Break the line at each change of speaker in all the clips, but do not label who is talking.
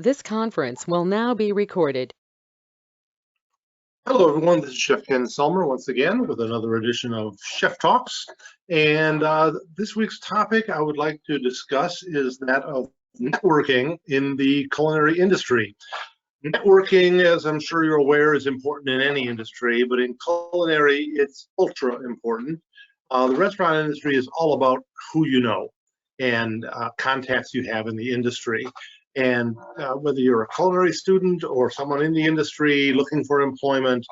This conference will now be recorded.
Hello, everyone. This is Chef Ken Selmer once again with another edition of Chef Talks. And this week's topic I would like to discuss is that of networking in the culinary industry. Networking, as I'm sure you're aware, is important in any industry, but in culinary, it's ultra important. The restaurant industry is all about who you know and contacts you have in the industry. And whether you're a culinary student or someone in the industry looking for employment,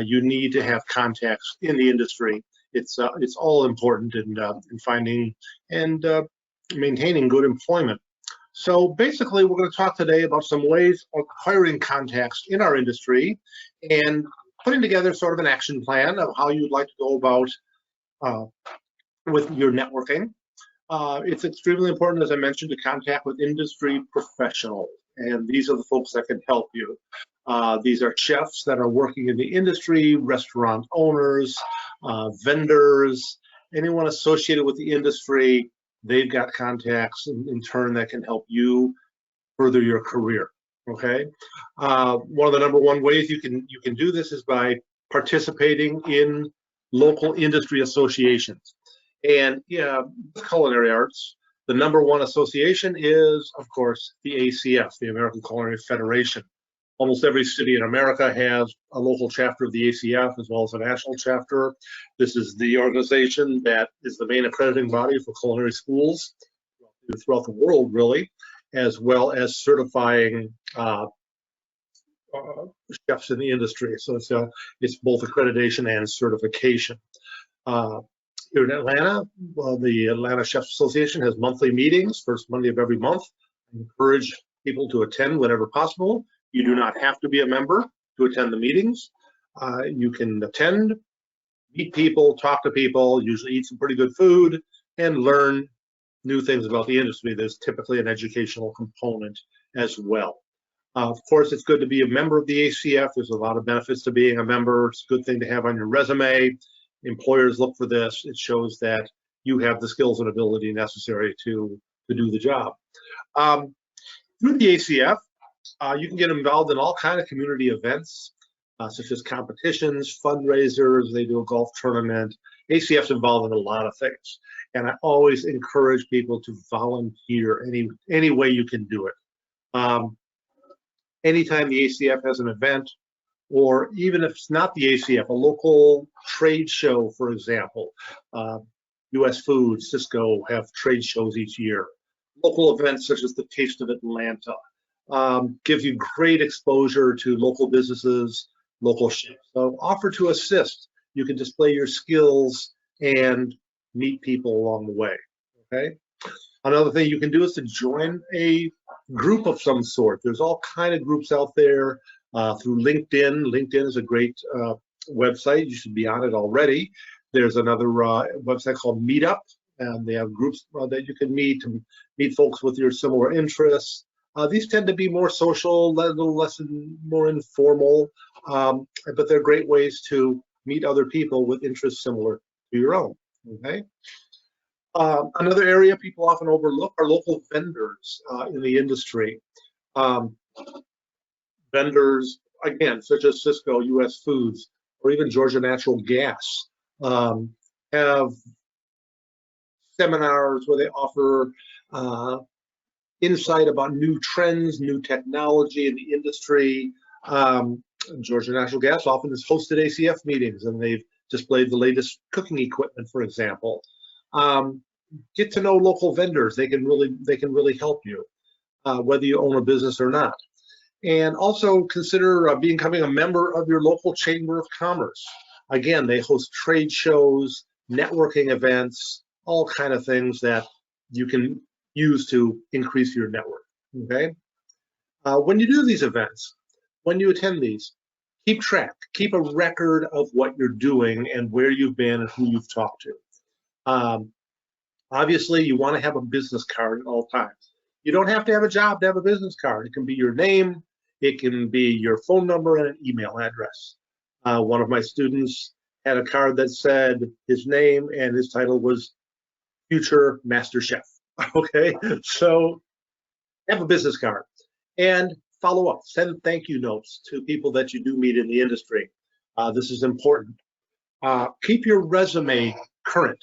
you need to have contacts in the industry. It's all important in finding and maintaining good employment. So basically, we're going to talk today about some ways of acquiring contacts in our industry and putting together sort of an action plan of how you'd like to go about with your networking. It's extremely important, as I mentioned, to contact with industry professionals, and these are the folks that can help you. These are chefs that are working in the industry, restaurant owners, vendors, anyone associated with the industry. They've got contacts in turn that can help you further your career. Okay, one of the number one ways you can do this is by participating in local industry associations. And yeah, culinary arts, the number one association is, of course, the ACF, the American Culinary Federation. Almost every city in America has a local chapter of the ACF as well as a national chapter. This is the organization that is the main accrediting body for culinary schools throughout the world, really, as well as certifying chefs in the industry. So it's both accreditation and certification. Here in Atlanta, the Atlanta Chefs Association has monthly meetings, first Monday of every month. I encourage people to attend whenever possible. You do not have to be a member to attend the meetings. You can attend, meet people, talk to people, usually eat some pretty good food, and learn new things about the industry. There's typically an educational component as well. Of course, it's good to be a member of the ACF. There's a lot of benefits to being a member. It's a good thing to have on your resume. Employers look for this. It shows that you have the skills and ability necessary to do the job. Through the ACF, you can get involved in all kinds of community events, such as competitions, fundraisers. They do a golf tournament. ACF's involved in a lot of things. And I always encourage people to volunteer any way you can do it. Anytime the ACF has an event, or even if it's not the ACF, a local trade show, for example. US Food, Cisco have trade shows each year. Local events such as the Taste of Atlanta gives you great exposure to local businesses, local chefs. So offer to assist. You can display your skills and meet people along the way, okay? Another thing you can do is to join a group of some sort. There's all kinds of groups out there. Through LinkedIn. LinkedIn is a great website. You should be on it already. There's another website called Meetup, and they have groups that you can meet to meet folks with your similar interests. These tend to be more social, a little less more informal, but they're great ways to meet other people with interests similar to your own. Okay. Another area people often overlook are local vendors in the industry. Vendors, again, such as Cisco, US Foods, or even Georgia Natural Gas, have seminars where they offer insight about new trends, new technology in the industry. Georgia Natural Gas often has hosted ACF meetings, and they've displayed the latest cooking equipment, for example. Get to know local vendors. They can really help you, whether you own a business or not. And also consider becoming a member of your local Chamber of Commerce. Again, they host trade shows, networking events, all kinds of things that you can use to increase your network, okay? When you do these events, when you attend these, keep track, keep a record of what you're doing and where you've been and who you've talked to. Obviously, you want to have a business card at all times. You don't have to have a job to have a business card. It can be your name, it can be your phone number and an email address. One of my students had a card that said his name and his title was Future Master Chef. Okay, so have a business card. And follow up, send thank you notes to people that you do meet in the industry. This is important. Keep your resume current.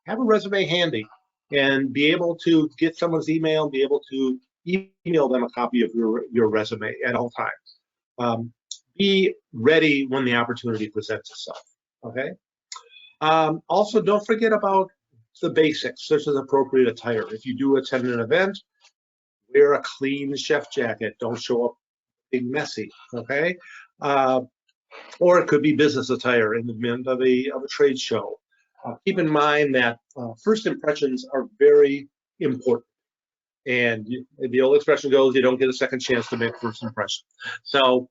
Have a resume handy and be able to get someone's email, be able to email them a copy of your resume at all times. Be ready when the opportunity presents itself, okay? Also, don't forget about the basics, such as appropriate attire. If you do attend an event, wear a clean chef jacket. Don't show up big messy, okay? Or it could be business attire in the midst of a trade show. Keep in mind that first impressions are very important. And the old expression goes, you don't get a second chance to make first impression. So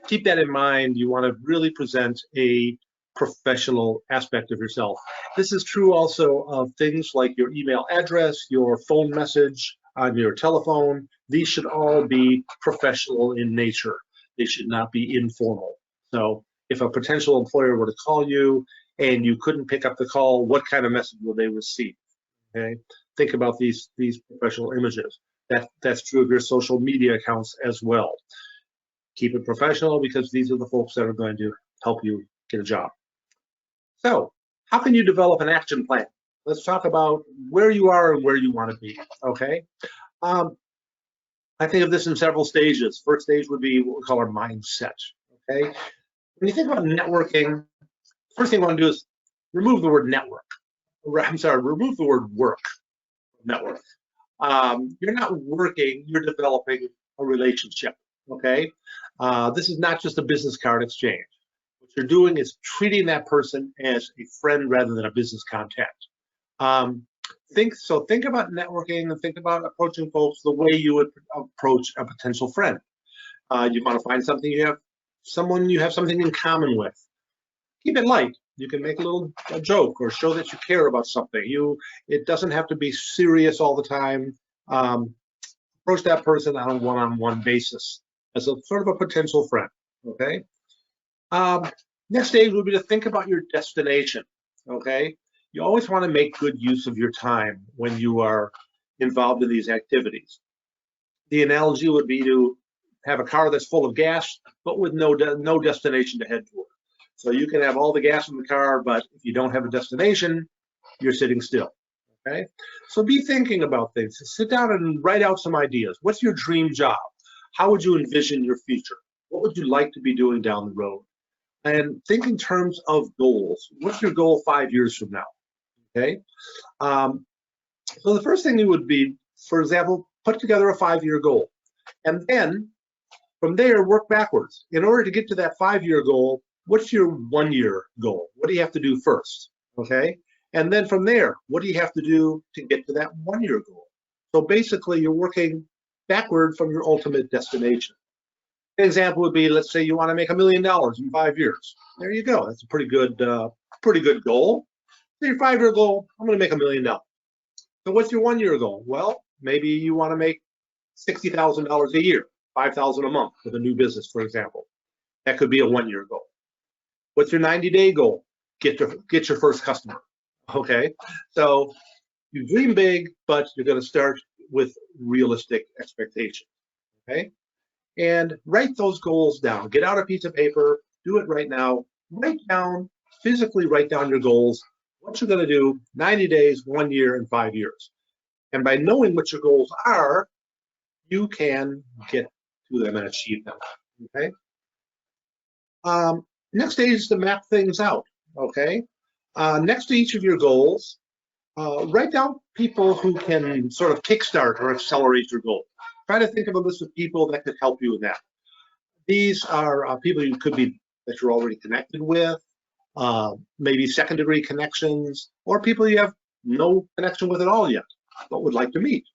keep that in mind. You want to really present a professional aspect of yourself. This is true also of things like your email address, your phone message on your telephone. These should all be professional in nature. They should not be informal. So if a potential employer were to call you and you couldn't pick up the call, what kind of message will they receive? Okay, think about these professional images. That's true of your social media accounts as well. Keep it professional because these are the folks that are going to help you get a job. So how can you develop an action plan? Let's talk about where you are and where you want to be, okay? I think of this in several stages. First stage would be what we call our mindset, okay? When you think about networking, first thing you want to do is remove the word network. I'm sorry, remove the word work from network. You're not working, you're developing a relationship, okay? This is not just a business card exchange. What you're doing is treating that person as a friend rather than a business contact. Think about networking and think about approaching folks the way you would approach a potential friend. You want to find someone you have something in common with. Keep it light. You can make a joke or show that you care about something. It doesn't have to be serious all the time. Approach that person on a one-on-one basis as a sort of a potential friend, okay? Next stage would be to think about your destination, okay? You always want to make good use of your time when you are involved in these activities. The analogy would be to have a car that's full of gas, but with no destination to head toward. So you can have all the gas in the car, but if you don't have a destination, you're sitting still, okay? So be thinking about things. Sit down and write out some ideas. What's your dream job? How would you envision your future? What would you like to be doing down the road? And think in terms of goals. What's your goal 5 years from now, okay? So the first thing you would be, for example, put together a 5-year goal. And then from there, work backwards. In order to get to that 5-year goal, what's your 1-year goal? What do you have to do first, okay? And then from there, what do you have to do to get to that 1-year goal? So basically, you're working backward from your ultimate destination. An example would be, let's say you want to make $1 million in 5 years. There you go. That's a pretty good goal. So your 5-year goal, I'm going to make $1 million. So what's your 1-year goal? Well, maybe you want to make $60,000 a year, $5,000 a month with a new business, for example. That could be a 1-year goal. What's your 90-day goal? Get your first customer. Okay, so you dream big, but you're going to start with realistic expectations. Okay, and write those goals down. Get out a piece of paper. Do it right now. Physically write down your goals. What you're going to do 90 days, 1 year, and 5 years. And by knowing what your goals are, you can get to them and achieve them. Okay. Next stage is to map things out. Okay. Next to each of your goals, write down people who can sort of kickstart or accelerate your goal. Try to think of a list of people that could help you in that. These are people that you're already connected with, maybe second-degree connections, or people you have no connection with at all yet, but would like to meet.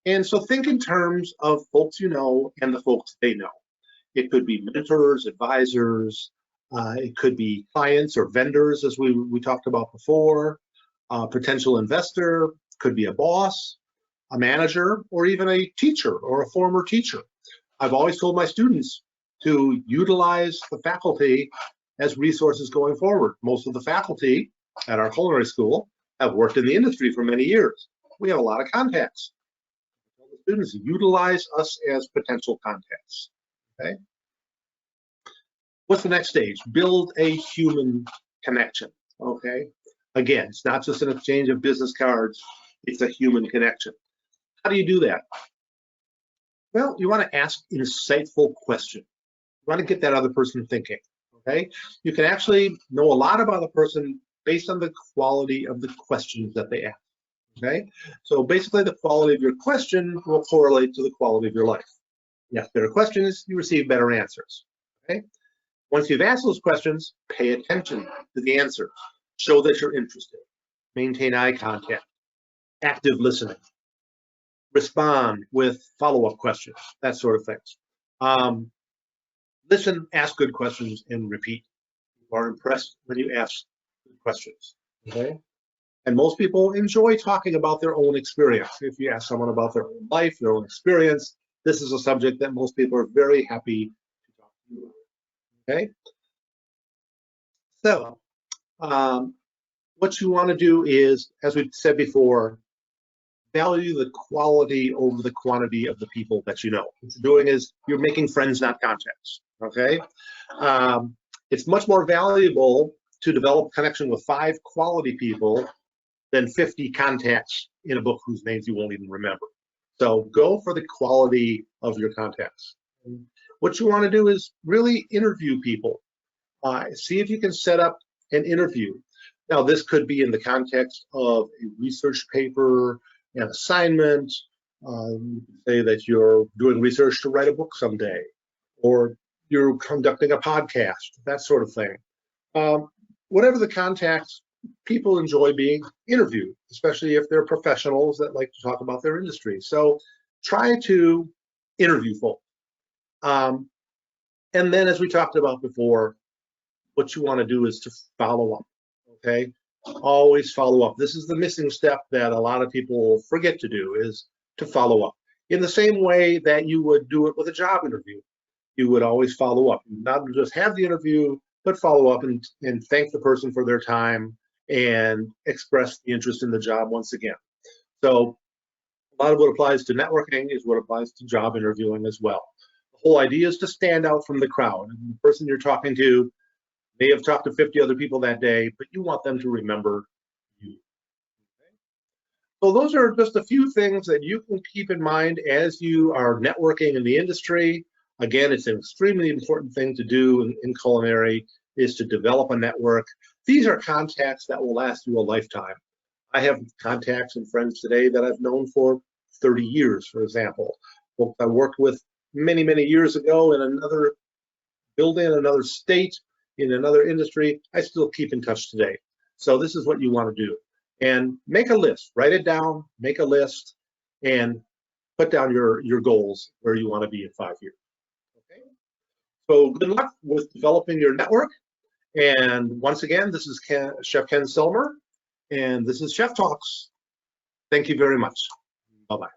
And so think in terms of folks you know and the folks they know. It could be mentors, advisors, it could be clients or vendors, as we talked about before, potential investor, could be a boss, a manager, or even a teacher or a former teacher. I've always told my students to utilize the faculty as resources going forward. Most of the faculty at our culinary school have worked in the industry for many years. We have a lot of contacts. I tell the students utilize us as potential contacts. Okay. What's the next stage? Build a human connection. Okay. Again, it's not just an exchange of business cards, it's a human connection. How do you do that? Well, you want to ask insightful questions. You want to get that other person thinking. Okay. You can actually know a lot about a person based on the quality of the questions that they ask. Okay. So basically, the quality of your question will correlate to the quality of your life. You ask better questions, you receive better answers. Okay. Once you've asked those questions, pay attention to the answers. Show that you're interested. Maintain eye contact. Active listening. Respond with follow-up questions, that sort of things. Listen, ask good questions, and repeat. You are impressed when you ask good questions. Okay? And most people enjoy talking about their own experience. If you ask someone about their own life, their own experience, this is a subject that most people are very happy to talk to you about. Okay? So, what you want to do is, as we said before, value the quality over the quantity of the people that you know. What you're doing is you're making friends, not contacts. Okay? It's much more valuable to develop connection with 5 quality people than 50 contacts in a book whose names you won't even remember. So go for the quality of your contacts. What you want to do is really interview people. See if you can set up an interview. Now, this could be in the context of a research paper, an assignment. Say that you're doing research to write a book someday, or you're conducting a podcast, that sort of thing. Whatever the context, people enjoy being interviewed, especially if they're professionals that like to talk about their industry. So try to interview folk. And then, as we talked about before, what you want to do is to follow up. Okay, always follow up. This is the missing step that a lot of people forget to do, is to follow up. In the same way that you would do it with a job interview, you would always follow up. Not just have the interview, but follow up and thank the person for their time and express the interest in the job once again. So a lot of what applies to networking is what applies to job interviewing as well. The whole idea is to stand out from the crowd. And the person you're talking to may have talked to 50 other people that day, but you want them to remember you. Okay? So those are just a few things that you can keep in mind as you are networking in the industry. Again, it's an extremely important thing to do in culinary, is to develop a network. These are contacts that will last you a lifetime. I have contacts and friends today that I've known for 30 years, for example. Folks I worked with many, many years ago in another building, another state, in another industry, I still keep in touch today. So this is what you want to do. And make a list, write it down, make a list, and put down your goals where you want to be in 5 years. Okay? So good luck with developing your network. And once again, this is Chef Ken Selmer, and this is Chef Talks. Thank you very much. Bye-bye.